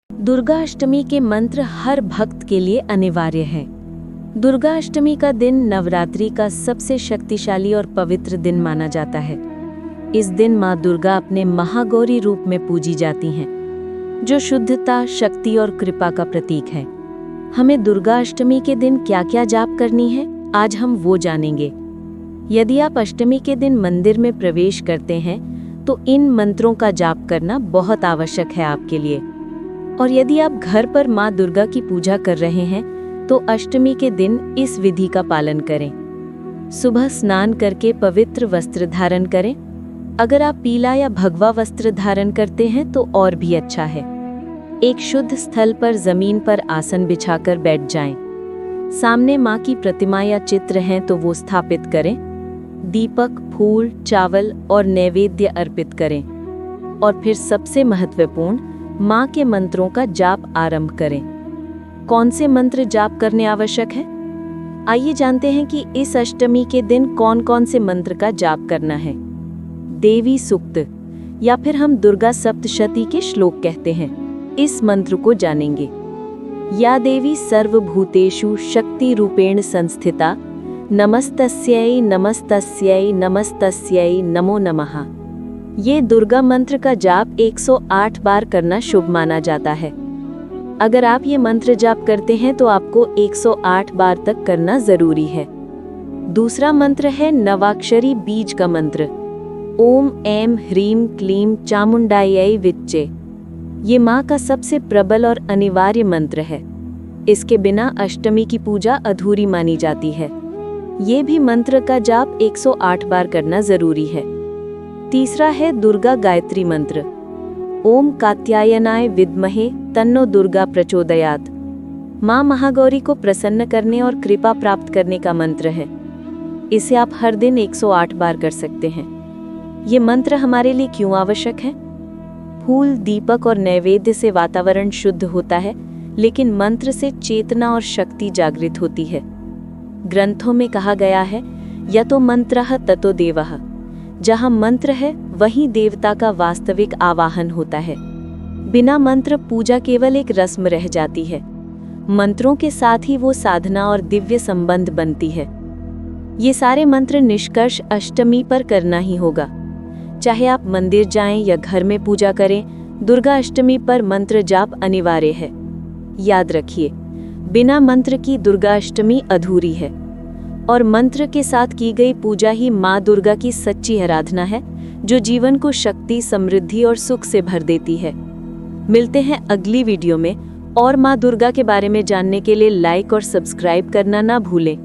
दुर्गा अष्टमी के मंत्र हर भक्त के लिए अनिवार्य हैं। दुर्गा अष्टमी का दिन नवरात्रि का सबसे शक्तिशाली और पवित्र दिन माना जाता है। इस दिन माँ दुर्गा अपने महागौरी रूप में पूजी जाती हैं, जो शुद्धता, शक्ति और कृपा का प्रतीक है। हमें दुर्गा अष्टमी के दिन क्या क्या जाप करनी है, आज हम वो जानेंगे। यदि आप अष्टमी के दिन मंदिर में प्रवेश करते हैं तो इन मंत्रों का जाप करना बहुत आवश्यक है आपके लिए। और यदि आप घर पर माँ दुर्गा की पूजा कर रहे हैं तो अष्टमी के दिन इस विधि का पालन करें। सुबह स्नान करके पवित्र वस्त्र धारण करें। अगर आप पीला या भगवा वस्त्र धारण करते हैं तो और भी अच्छा है। एक शुद्ध स्थल पर जमीन पर आसन बिछाकर बैठ जाएं। सामने माँ की प्रतिमा या चित्र हैं तो वो स्थापित करें। दीपक, फूल, चावल और नैवेद्य अर्पित करें और फिर सबसे महत्वपूर्ण माँ के मंत्रों का जाप आरंभ करें। कौन से मंत्र जाप करने आवश्यक है? आइए जानते हैं कि इस अष्टमी के दिन कौन कौन से मंत्र का जाप करना है। देवी सूक्त या फिर हम दुर्गा सप्तशती के श्लोक कहते हैं, इस मंत्र को जानेंगे। या देवी सर्वभूतेषु शक्ति रूपेण संस्थिता नमस्तस्यै नमस्तस्यै नमस्तस्यै नमो नमः। ये दुर्गा मंत्र का जाप 108 बार करना शुभ माना जाता है। अगर आप ये मंत्र जाप करते हैं तो आपको 108 बार तक करना जरूरी है। दूसरा मंत्र है नवाक्षरी बीज का मंत्र, ओम ऐं ह्रीं क्लीं चामुंडायै विच्चे। ये माँ का सबसे प्रबल और अनिवार्य मंत्र है। इसके बिना अष्टमी की पूजा अधूरी मानी जाती है। ये भी मंत्र का जाप 108 बार करना जरूरी है। तीसरा है दुर्गा गायत्री मंत्र, ओम कात्यायनाय विद्महे तन्नो दुर्गा प्रचोदयात्। माँ महागौरी को प्रसन्न करने और कृपा प्राप्त करने का मंत्र है। इसे आप हर दिन 108 बार कर सकते हैं। ये मंत्र हमारे लिए क्यों आवश्यक है? फूल, दीपक और नैवेद्य से वातावरण शुद्ध होता है, लेकिन मंत्र से चेतना और शक्ति जागृत होती है। ग्रंथों में कहा गया है, यतो मंत्रः ततो देवः। जहाँ मंत्र है वहीं देवता का वास्तविक आवाहन होता है। बिना मंत्र पूजा केवल एक रस्म रह जाती है। मंत्रों के साथ ही वो साधना और दिव्य संबंध बनती है। ये सारे मंत्र निष्कर्ष अष्टमी पर करना ही होगा। चाहे आप मंदिर जाएं या घर में पूजा करें, दुर्गा अष्टमी पर मंत्र जाप अनिवार्य है। याद रखिए, बिना मंत्र की दुर्गा अष्टमी अधूरी है और मंत्र के साथ की गई पूजा ही माँ दुर्गा की सच्ची आराधना है, जो जीवन को शक्ति, समृद्धि और सुख से भर देती है। मिलते हैं अगली वीडियो में और माँ दुर्गा के बारे में जानने के लिए लाइक और सब्सक्राइब करना ना भूलें।